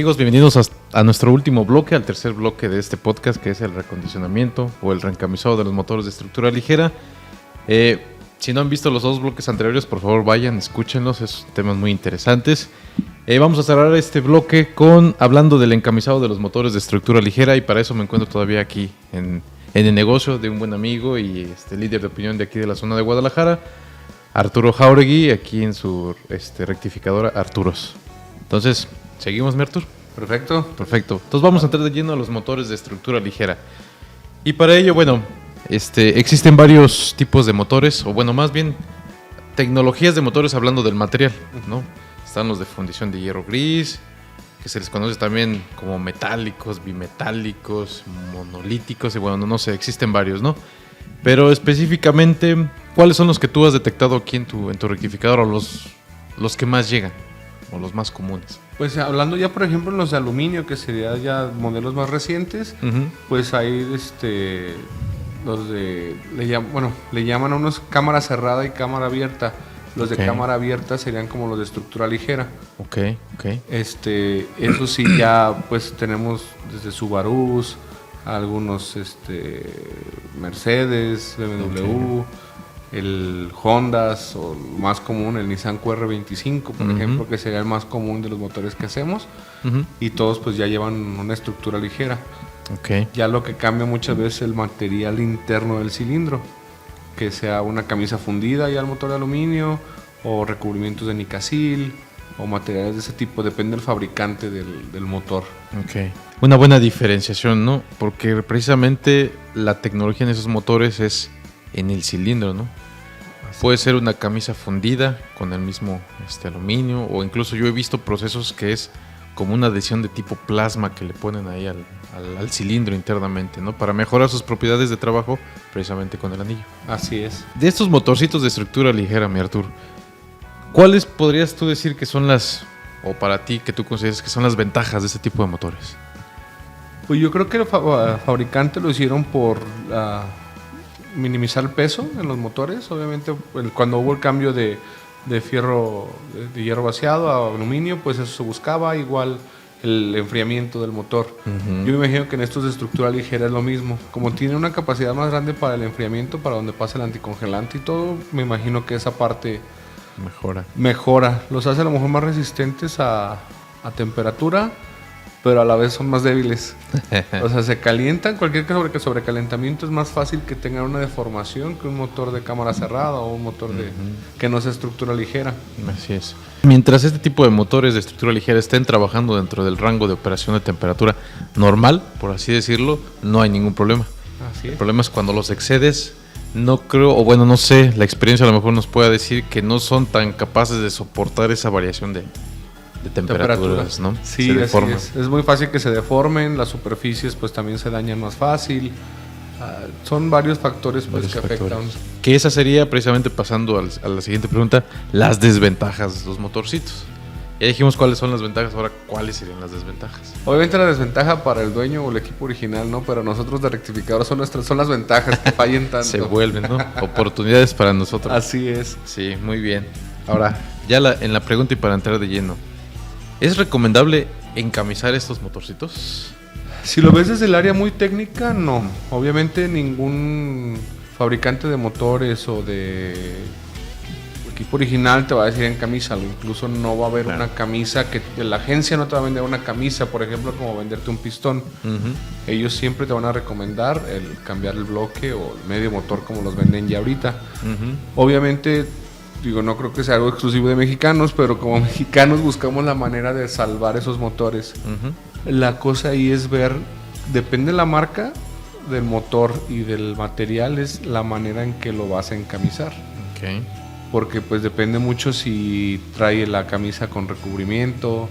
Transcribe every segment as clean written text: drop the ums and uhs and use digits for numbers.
amigos, bienvenidos a nuestro último bloque, al tercer bloque de este podcast, que es el reacondicionamiento o el reencamisado de los motores de estructura ligera. Si no han visto los dos bloques anteriores, por favor vayan, escúchenlos, son temas muy interesantes. Vamos a cerrar este bloque hablando del encamisado de los motores de estructura ligera, y para eso me encuentro todavía aquí en el negocio de un buen amigo y líder de opinión de aquí de la zona de Guadalajara, Arturo Jauregui, aquí en su rectificadora Arturos. Entonces, ¿seguimos, mi Artur? Perfecto. Entonces vamos a entrar de lleno a los motores de estructura ligera. Y para ello, existen varios tipos de motores, o más bien, tecnologías de motores hablando del material, ¿no? Están los de fundición de hierro gris, que se les conoce también como metálicos, bimetálicos, monolíticos, y no sé, existen varios, ¿no? Pero específicamente, ¿cuáles son los que tú has detectado aquí en tu rectificador, o los que más llegan? O los más comunes. Pues hablando ya, por ejemplo, en los de aluminio, que serían ya modelos más recientes, pues hay los de, le llaman a unos cámara cerrada y cámara abierta. Los de cámara abierta serían como los de estructura ligera. Ok. Eso sí, ya pues tenemos desde Subarús, algunos Mercedes, BMW, el Hondas, o el más común, el Nissan QR25, por ejemplo, que sería el más común de los motores que hacemos, y todos pues ya llevan una estructura ligera. Ya lo que cambia muchas veces es el material interno del cilindro, que sea una camisa fundida ya al motor de aluminio, o recubrimientos de Nicasil, o materiales de ese tipo, depende del fabricante del motor. Una buena diferenciación, ¿no? Porque precisamente la tecnología en esos motores es en el cilindro, ¿no? Puede ser una camisa fundida con el mismo aluminio, o incluso yo he visto procesos que es como una adhesión de tipo plasma que le ponen ahí al cilindro internamente, ¿no? Para mejorar sus propiedades de trabajo precisamente con el anillo. Así es. De estos motorcitos de estructura ligera, mi Artur, ¿cuáles podrías tú decir que son o para ti que tú consideras que son las ventajas de este tipo de motores? Pues yo creo que el fabricante lo hicieron por minimizar el peso en los motores. Obviamente, cuando hubo el cambio de fierro, de hierro vaciado a aluminio, pues eso se buscaba, igual el enfriamiento del motor. Yo me imagino que en estos de estructura ligera es lo mismo. Como tiene una capacidad más grande para el enfriamiento, para donde pasa el anticongelante y todo, me imagino que esa parte mejora. Los hace a lo mejor más resistentes a temperatura, pero a la vez son más débiles. O sea, se calientan. Cualquier sobrecalentamiento es más fácil que tengan una deformación que un motor de cámara cerrada o un motor que no sea estructura ligera. Así es. Mientras este tipo de motores de estructura ligera estén trabajando dentro del rango de operación de temperatura normal, por así decirlo, no hay ningún problema. Así es. El problema es cuando los excedes. No creo, no sé, la experiencia a lo mejor nos pueda decir que no son tan capaces de soportar esa variación de temperaturas, ¿no? Sí, se deforman. Es muy fácil que se deformen, las superficies pues también se dañan más fácil. Son varios factores que afectan. Que esa sería, precisamente pasando a la siguiente pregunta, las desventajas de los motorcitos. Ya dijimos cuáles son las ventajas, ahora cuáles serían las desventajas. Obviamente la desventaja para el dueño o el equipo original, ¿no? Pero nosotros de rectificador son las ventajas que fallen tanto. Se vuelven, ¿no? Oportunidades para nosotros. Así es. Sí, muy bien. Ahora, ya en la pregunta y para entrar de lleno, ¿es recomendable encamisar estos motorcitos? Si lo ves desde el área muy técnica, no. Obviamente ningún fabricante de motores o de equipo original te va a decir encamísalo. Incluso no va a haber una camisa que la agencia no te va a vender una camisa, por ejemplo, como venderte un pistón. Ellos siempre te van a recomendar el cambiar el bloque o el medio motor como los venden ya ahorita. Obviamente, no creo que sea algo exclusivo de mexicanos, pero como mexicanos buscamos la manera de salvar esos motores. La cosa ahí es ver, depende de la marca del motor y del material, es la manera en que lo vas a encamisar. Porque pues depende mucho si trae la camisa con recubrimiento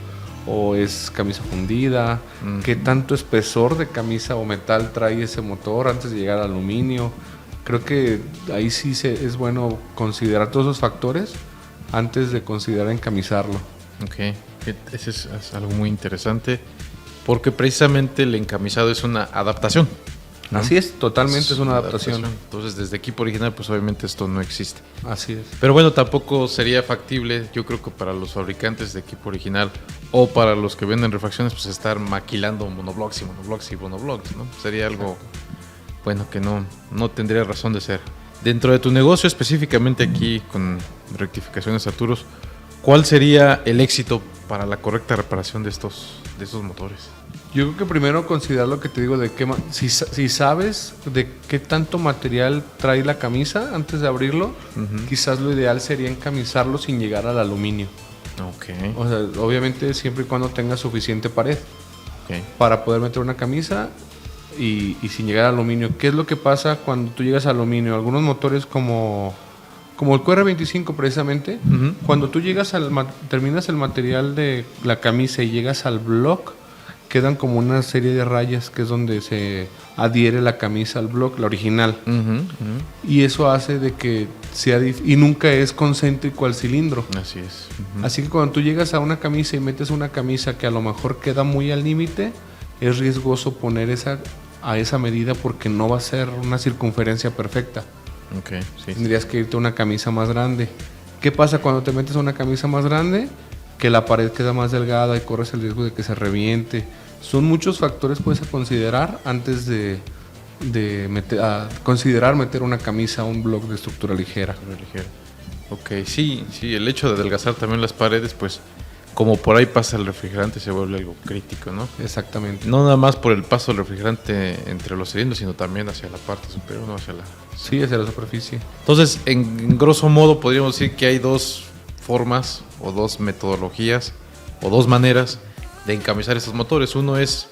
o es camisa fundida, qué tanto espesor de camisa o metal trae ese motor antes de llegar al aluminio. Creo que ahí sí es bueno considerar todos esos factores antes de considerar encamisarlo. Eso es algo muy interesante, porque precisamente el encamisado es una adaptación ¿no? Así es, totalmente es una adaptación. Entonces, desde equipo original, pues obviamente esto no existe. Así es. Pero bueno, tampoco sería factible, yo creo que para los fabricantes de equipo original o para los que venden refacciones, pues estar maquilando monoblocks, ¿no? Sería algo, bueno, que no tendría razón de ser. Dentro de tu negocio, específicamente aquí con Rectificaciones Arturos, ¿cuál sería el éxito para la correcta reparación de estos motores? Yo creo que primero considerar lo que te digo de qué si sabes de qué tanto material trae la camisa antes de abrirlo, quizás lo ideal sería encamisarlo sin llegar al aluminio. Okay. O sea, obviamente siempre y cuando tenga suficiente pared Okay. para poder meter una camisa y sin llegar al aluminio. ¿Qué es lo que pasa cuando tú llegas al aluminio? Algunos motores como el QR25 precisamente, cuando tú llegas terminas el material de la camisa y llegas al block, quedan como una serie de rayas que es donde se adhiere la camisa al block, la original. Y eso hace de que sea y nunca es concéntrico al cilindro. Así es. Así que cuando tú llegas a una camisa y metes una camisa que a lo mejor queda muy al límite, es riesgoso poner a esa medida porque no va a ser una circunferencia perfecta. Okay, sí. Tendrías que irte a una camisa más grande. ¿Qué pasa cuando te metes a una camisa más grande? Que la pared queda más delgada y corres el riesgo de que se reviente. Son muchos factores pues a considerar antes de considerar meter una camisa a un block de estructura ligera. Ok, sí, el hecho de adelgazar también las paredes, pues como por ahí pasa el refrigerante se vuelve algo crítico, ¿no? Exactamente. No nada más por el paso del refrigerante entre los cilindros, sino también hacia la parte superior, no hacia la... Sí, hacia la superficie. Entonces, en grosso modo, podríamos decir que hay dos formas o dos metodologías o dos maneras de encamisar estos motores. Uno es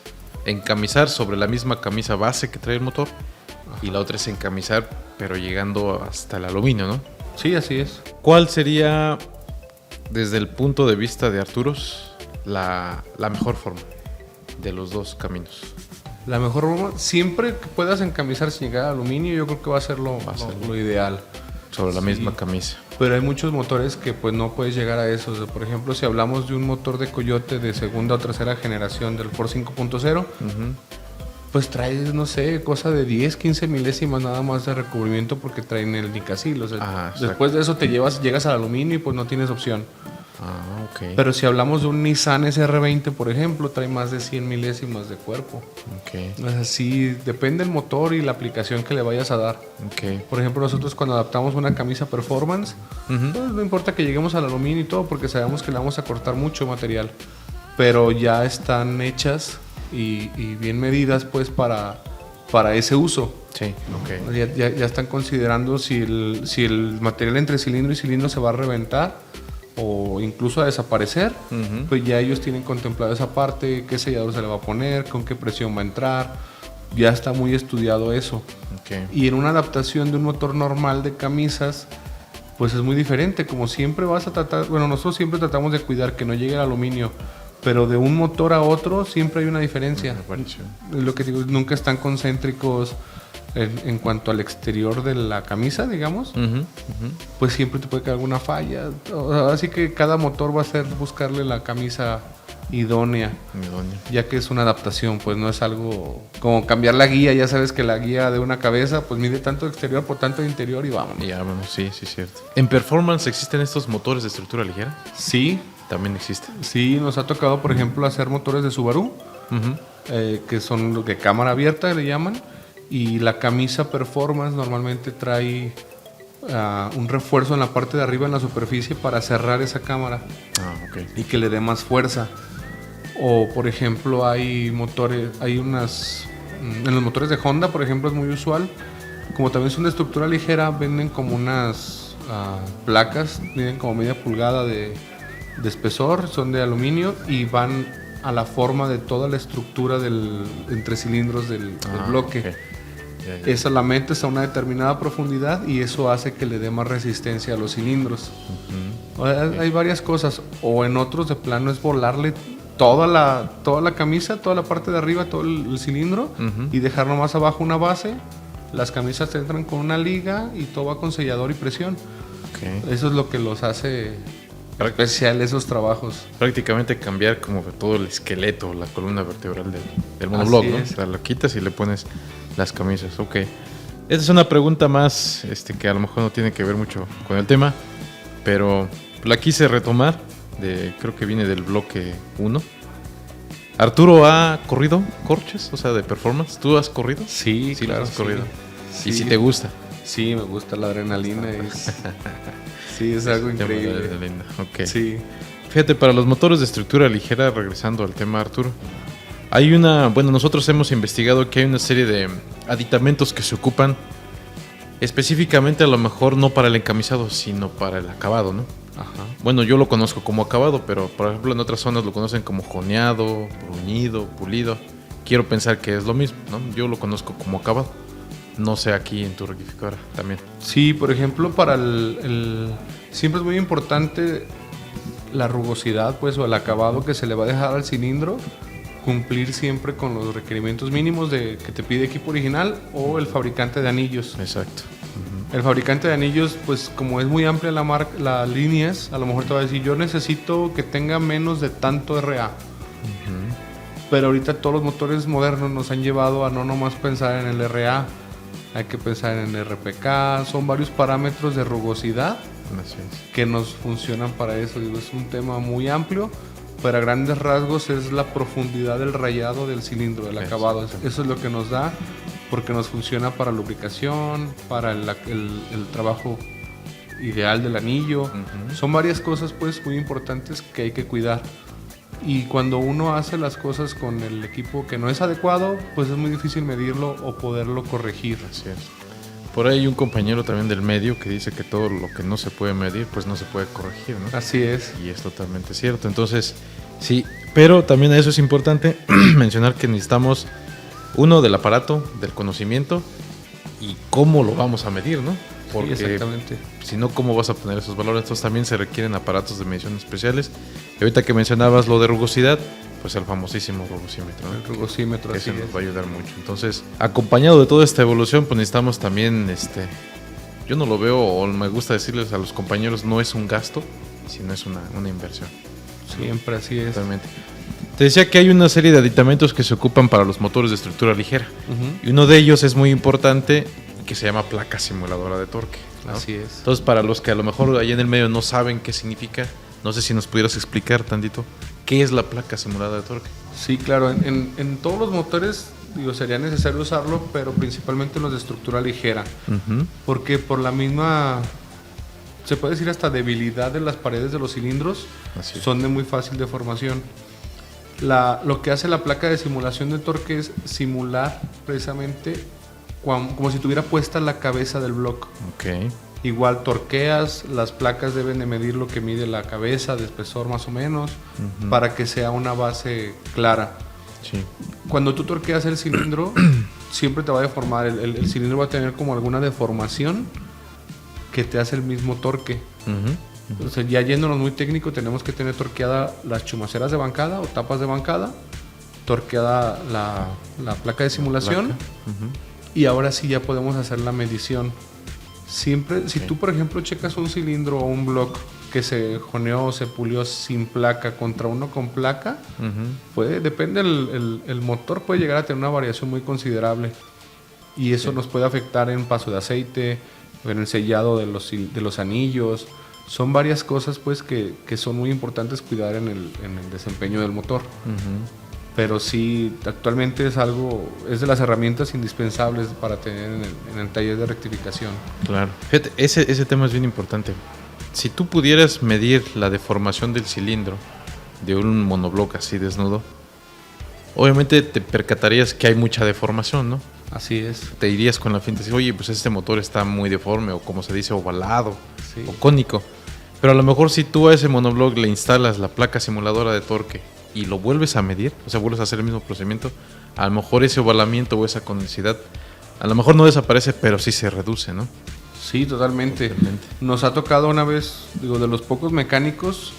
encamisar sobre la misma camisa base que trae el motor. Ajá. Y la otra es encamisar, pero llegando hasta el aluminio, ¿no? Sí, así es. ¿Cuál sería, desde el punto de vista de Arturos, la mejor forma de los dos caminos? La mejor forma, siempre que puedas encamisar sin llegar al aluminio, yo creo que va a ser lo ideal. Sobre la misma camisa. Pero hay muchos motores que pues no puedes llegar a eso. O sea, por ejemplo, si hablamos de un motor de Coyote de segunda o tercera generación del Ford 5.0, pues traes, no sé, cosa de 10, 15 milésimas nada más de recubrimiento porque traen el Nicasil. O sea, después de eso llegas al aluminio y pues no tienes opción. Okay. Pero si hablamos de un Nissan SR20, por ejemplo, trae más de 100 milésimas de cuerpo. Okay. Es así, depende del motor y la aplicación que le vayas a dar. Okay. Por ejemplo, nosotros cuando adaptamos una camisa performance, pues no importa que lleguemos al aluminio y todo, porque sabemos que le vamos a cortar mucho material. Pero ya están hechas y bien medidas pues para ese uso. Sí, okay. Ya están considerando si el material entre cilindro y cilindro se va a reventar o incluso a desaparecer, pues ya ellos tienen contemplado esa parte, qué sellador se le va a poner, con qué presión va a entrar, ya está muy estudiado eso. Okay. Y en una adaptación de un motor normal de camisas, pues es muy diferente, como siempre vas a tratar, bueno, nosotros siempre tratamos de cuidar que no llegue el aluminio, pero de un motor a otro siempre hay una diferencia. Lo que digo, nunca están concéntricos. En cuanto al exterior de la camisa, digamos, pues siempre te puede caer alguna falla. Así que cada motor va a ser buscarle la camisa idónea, ya que es una adaptación, pues no es algo como cambiar la guía. Ya sabes que la guía de una cabeza pues mide tanto de exterior por tanto de interior y vámonos. Ya, bueno, sí, cierto. ¿En performance existen estos motores de estructura ligera? Sí. También existen. Sí, nos ha tocado, por ejemplo, hacer motores de Subaru, que son de cámara abierta, le llaman. Y la camisa performance normalmente trae un refuerzo en la parte de arriba en la superficie para cerrar esa cámara y que le dé más fuerza. O por ejemplo hay motores, en los motores de Honda, por ejemplo, es muy usual, como también son de estructura ligera, venden como unas placas, miden como media pulgada de espesor, son de aluminio y van a la forma de toda la estructura entre cilindros del bloque. Okay. Esa la metes a una determinada profundidad y eso hace que le dé más resistencia a los cilindros. Hay varias cosas. O en otros de plano es volarle toda la camisa, toda la parte de arriba, todo el cilindro y dejar nomás abajo una base. Las camisas entran con una liga y todo va con sellador y presión. Eso es lo que los hace especial esos trabajos. Prácticamente cambiar como todo el esqueleto, la columna vertebral del monobloc, ¿no? O sea, lo quitas y le pones Las camisas, ok. Esta es una pregunta más que a lo mejor no tiene que ver mucho con el tema, pero la quise retomar, creo que viene del bloque 1. ¿Arturo ha corrido corches? O sea, de performance. ¿Tú has corrido? Sí, claro. Has corrido. Sí. ¿Y si te gusta? Sí, me gusta la adrenalina. Sí, es algo increíble. Okay. Sí. Fíjate, para los motores de estructura ligera, regresando al tema, Arturo, nosotros hemos investigado que hay una serie de aditamentos que se ocupan específicamente a lo mejor no para el encamisado, sino para el acabado, ¿no? Ajá. Bueno, yo lo conozco como acabado, pero por ejemplo en otras zonas lo conocen como joneado, bruñido, pulido. Quiero pensar que es lo mismo, ¿no? Yo lo conozco como acabado. No sé aquí en tu rectificadora también. Sí, por ejemplo, para siempre es muy importante la rugosidad, pues, o el acabado que se le va a dejar al cilindro, cumplir siempre con los requerimientos mínimos que te pide equipo original o el fabricante de anillos. Exacto. El fabricante de anillos, pues como es muy amplia las líneas, a lo mejor te va a decir, yo necesito que tenga menos de tanto RA. Pero ahorita todos los motores modernos nos han llevado a no nomás pensar en el RA, hay que pensar en el RPK, son varios parámetros de rugosidad que nos funcionan para eso. Digo, es un tema muy amplio, pero a grandes rasgos es la profundidad del rayado del cilindro, del acabado. Eso es lo que nos da, porque nos funciona para lubricación, para el trabajo ideal del anillo. Son varias cosas pues muy importantes que hay que cuidar. Y cuando uno hace las cosas con el equipo que no es adecuado, pues es muy difícil medirlo o poderlo corregir. Así es. Por ahí hay un compañero también del medio que dice que todo lo que no se puede medir, pues no se puede corregir, ¿no? Así es. Y es totalmente cierto. Entonces, sí, pero también a eso es importante mencionar que necesitamos uno del aparato, del conocimiento y cómo lo vamos a medir, ¿no? Porque sí, exactamente. Si no, ¿cómo vas a poner esos valores? Entonces también se requieren aparatos de medición especiales. Y ahorita que mencionabas lo de rugosidad, pues el famosísimo rugosímetro, ¿no? El rugosímetro, que ese nos va a ayudar mucho. Entonces, acompañado de toda esta evolución, pues necesitamos también, yo no lo veo, o me gusta decirles a los compañeros, no es un gasto, sino es una inversión. Siempre así es. Totalmente. Te decía que hay una serie de aditamentos que se ocupan para los motores de estructura ligera. Y uno de ellos es muy importante, que se llama placa simuladora de torque, ¿no? Así es. Entonces, para los que a lo mejor ahí en el medio no saben qué significa, no sé si nos pudieras explicar tantito qué es la placa simulada de torque. Sí, claro. En todos los motores, sería necesario usarlo, pero principalmente en los de estructura ligera. Porque por la misma, se puede decir hasta debilidad de las paredes de los cilindros, son de muy fácil deformación. Lo que hace la placa de simulación de torque es simular precisamente como si tuviera puesta la cabeza del bloque. Okay. Igual torqueas, las placas deben de medir lo que mide la cabeza de espesor más o menos, para que sea una base clara. Sí. Cuando tú torqueas el cilindro, siempre te va a deformar, el cilindro va a tener como alguna deformación que te hace el mismo torque. Entonces, ya yéndonos muy técnico, tenemos que tener torqueada las chumaceras de bancada o tapas de bancada, torqueada la placa de simulación, y ahora sí ya podemos hacer la medición. Siempre, si tú por ejemplo checas un cilindro o un bloque que se joneó o se pulió sin placa contra uno con placa, depende el motor, puede llegar a tener una variación muy considerable, y eso nos puede afectar en paso de aceite, en el sellado de los anillos. Son varias cosas pues que son muy importantes cuidar en el desempeño del motor. Pero sí, actualmente es de las herramientas indispensables para tener en el taller de rectificación. Claro. Fíjate, ese tema es bien importante. Si tú pudieras medir la deformación del cilindro de un monobloque así desnudo, obviamente te percatarías que hay mucha deformación, ¿no? Así es. Te irías con la finta de decir, oye, pues este motor está muy deforme, o como se dice, ovalado, sí, o cónico. Pero a lo mejor si tú a ese monobloque le instalas la placa simuladora de torque y lo vuelves a medir, o sea, vuelves a hacer el mismo procedimiento, a lo mejor ese ovalamiento o esa conicidad, a lo mejor no desaparece, pero sí se reduce, ¿no? Sí, totalmente. Nos ha tocado una vez, de los pocos mecánicos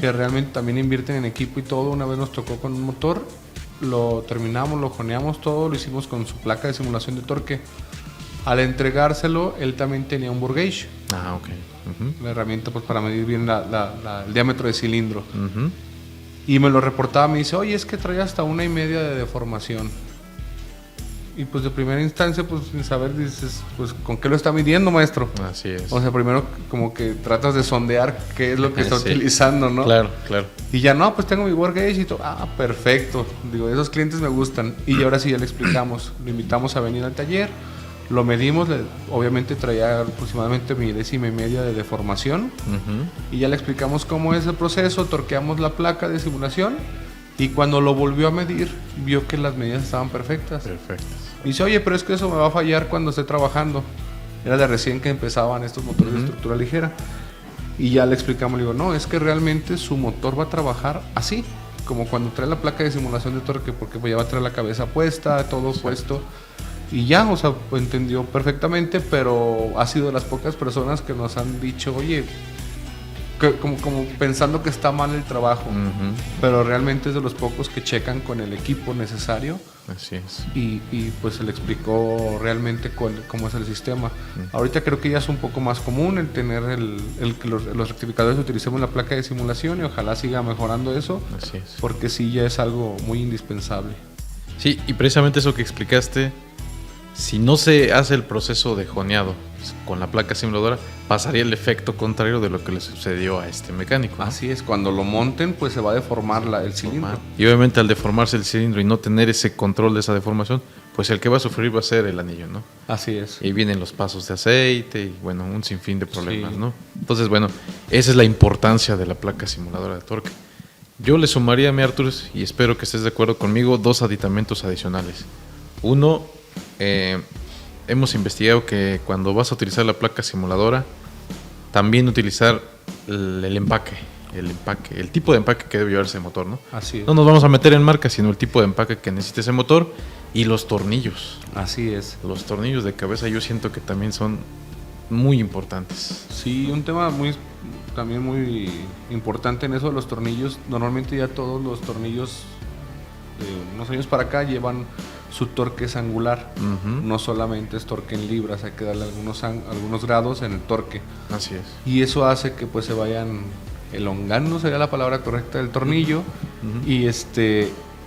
que realmente también invierten en equipo y todo, una vez nos tocó con un motor, lo terminamos, lo joneamos todo, lo hicimos con su placa de simulación de torque. Al entregárselo, él también tenía un burr gauge. Ah, ok. Una herramienta pues para medir bien el diámetro de cilindro. Y me lo reportaba, me dice, oye, es que trae hasta 1.5 de deformación. Y pues de primera instancia, pues sin saber, dices, pues ¿con qué lo está midiendo, maestro? Así es. O sea, primero como que tratas de sondear qué es lo que está Sí. utilizando, ¿no? Claro, claro. Y ya no, pues tengo mi work gauge y todo. Ah, perfecto. Digo, esos clientes me gustan. Y ahora sí ya le explicamos. Lo invitamos a venir al taller. Lo medimos. Obviamente traía aproximadamente 1,5 décimas de deformación. Ujú. Y ya le explicamos cómo es el proceso. Torqueamos la placa de simulación. Y cuando lo volvió a medir, vio que las medidas estaban perfectas. Perfecto. Dice, oye, pero es que eso me va a fallar cuando esté trabajando. Era de recién que empezaban estos motores de estructura ligera. Y ya le explicamos, le digo, no, es que realmente su motor va a trabajar así, como cuando trae la placa de simulación de torque, porque pues ya va a traer la cabeza puesta, todo puesto. Y ya, o sea, entendió perfectamente, pero ha sido de las pocas personas que nos han dicho, oye, como pensando que está mal el trabajo, Ujú. pero realmente es de los pocos que checan con el equipo necesario. Así es. Y pues se le explicó realmente cómo es el sistema. Ahorita creo que ya es un poco más común el tener el que los rectificadores utilicemos la placa de simulación y ojalá siga mejorando eso, Así es. porque sí ya es algo muy indispensable. Sí, y precisamente eso que explicaste, si no se hace el proceso de joneado con la placa simuladora, pasaría el efecto contrario de lo que le sucedió a este mecánico, ¿no? Así es, cuando lo monten pues se va a deformar el cilindro. Y obviamente al deformarse el cilindro y no tener ese control de esa deformación, pues el que va a sufrir va a ser el anillo, ¿no? Así es. Y vienen los pasos de aceite y bueno, un sinfín de problemas, Sí. ¿no? Entonces, bueno, esa es la importancia de la placa simuladora de torque. Yo le sumaría a mi Artur, y espero que estés de acuerdo conmigo, 2 aditamentos adicionales. Uno, hemos investigado que cuando vas a utilizar la placa simuladora, también utilizar el empaque, el tipo de empaque que debe llevar ese motor, ¿no? Así es. No nos vamos a meter en marca, sino el tipo de empaque que necesita ese motor y los tornillos. Así es. Los tornillos de cabeza yo siento que también son muy importantes. Sí, un tema también muy importante en eso de los tornillos. Normalmente ya todos los tornillos de unos años para acá llevan su torque es angular. Ujú. No solamente es torque en libras, hay que darle algunos grados en el torque. Así es. Y eso hace que pues se vayan elongando, sería la palabra correcta, del tornillo. Ujú.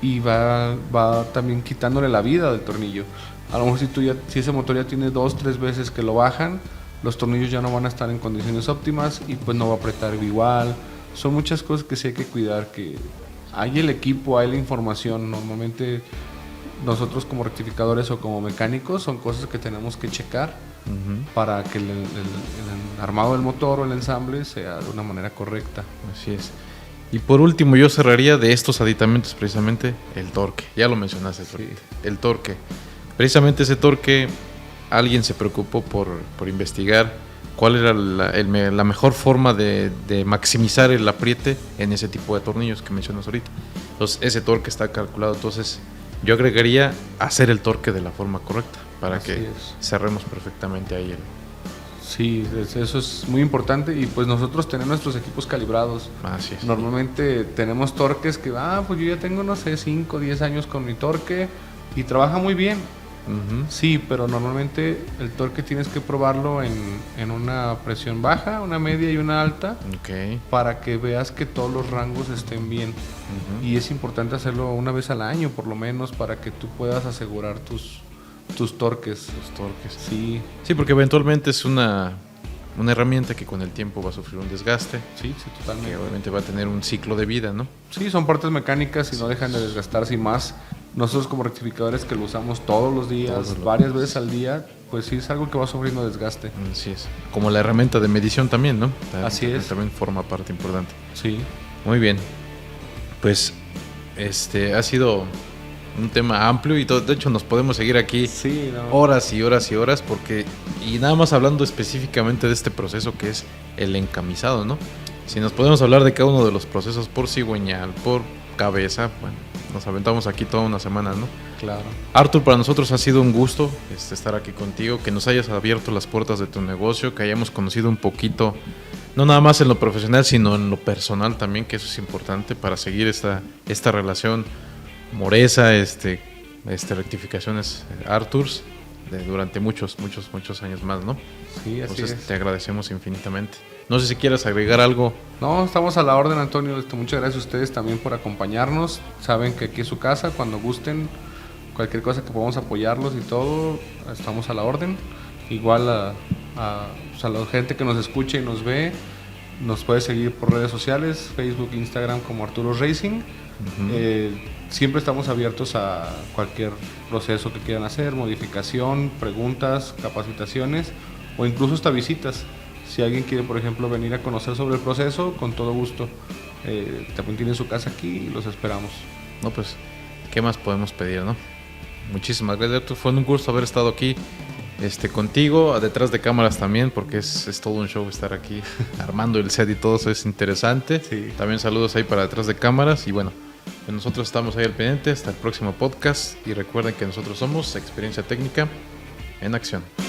Y va también quitándole la vida del tornillo. A lo mejor si ese motor ya tiene 2-3 veces que lo bajan, los tornillos ya no van a estar en condiciones óptimas y pues no va a apretar igual. Son muchas cosas que sí hay que cuidar, que hay el equipo, hay la información. Normalmente nosotros como rectificadores o como mecánicos son cosas que tenemos que checar Ujú. para que el armado del motor o el ensamble sea de una manera correcta. Así es. Y por último yo cerraría de estos aditamentos precisamente el torque. Ya lo mencionaste, Sí. el torque. Precisamente ese torque, alguien se preocupó por investigar cuál era la mejor forma de maximizar el apriete en ese tipo de tornillos que mencionas ahorita. Entonces ese torque está calculado. Entonces yo agregaría hacer el torque de la forma correcta para Así que es. cerremos perfectamente ahí Sí, eso es muy importante y pues nosotros tenemos nuestros equipos calibrados. Así es. Normalmente tenemos torques que, pues yo ya tengo, no sé, 5 o 10 años con mi torque y trabaja muy bien. Ujú. Sí, pero normalmente el torque tienes que probarlo en una presión baja, una media y una alta Ok. para que veas que todos los rangos estén bien. Ujú. Y es importante hacerlo una vez al año por lo menos para que tú puedas asegurar tus torques. Los torques. Sí, Sí, porque eventualmente es una herramienta que con el tiempo va a sufrir un desgaste, sí, que totalmente. obviamente va a tener un ciclo de vida, ¿no? Sí, son partes mecánicas y no dejan de desgastarse y más. Nosotros como rectificadores que lo usamos todos los días, Todos los varias días. veces al día, pues sí es algo que va sufriendo desgaste. Así es. Como la herramienta de medición también, ¿no? Así es. También forma parte importante. Sí, Muy bien. Pues ha sido un tema amplio y de hecho nos podemos seguir aquí sí, no. horas y horas y horas porque y nada más hablando específicamente de este proceso que es el encamisado, ¿no? Si nos podemos hablar de cada uno de los procesos por cigüeñal, por cabeza, bueno, nos aventamos aquí toda una semana, ¿no? Claro. Artur, para nosotros ha sido un gusto estar aquí contigo, que nos hayas abierto las puertas de tu negocio, que hayamos conocido un poquito, no nada más en lo profesional, sino en lo personal también, que eso es importante para seguir esta relación Moresa, rectificaciones Arturs, durante muchos años más, ¿no? Sí, así Entonces es. te agradecemos infinitamente. No sé si quieras agregar algo. No, estamos a la orden, Antonio. Muchas gracias a ustedes también por acompañarnos. Saben que aquí es su casa. Cuando gusten cualquier cosa que podamos apoyarlos y todo, estamos a la orden. Igual a la gente que nos escucha y nos ve, nos puede seguir por redes sociales, Facebook, Instagram como Arturo Racing. Siempre estamos abiertos a cualquier proceso que quieran hacer, modificación, preguntas, capacitaciones o incluso hasta visitas. Si alguien quiere, por ejemplo, venir a conocer sobre el proceso, con todo gusto. También tiene su casa aquí y los esperamos. No, pues, ¿qué más podemos pedir, no? Muchísimas gracias, Arturo. Fue un gusto haber estado aquí contigo, detrás de cámaras también, porque es todo un show estar aquí armando el set y todo eso es interesante. Sí. También saludos ahí para detrás de cámaras y bueno, nosotros estamos ahí al pendiente. Hasta el próximo podcast y recuerden que nosotros somos Experiencia Técnica en Acción.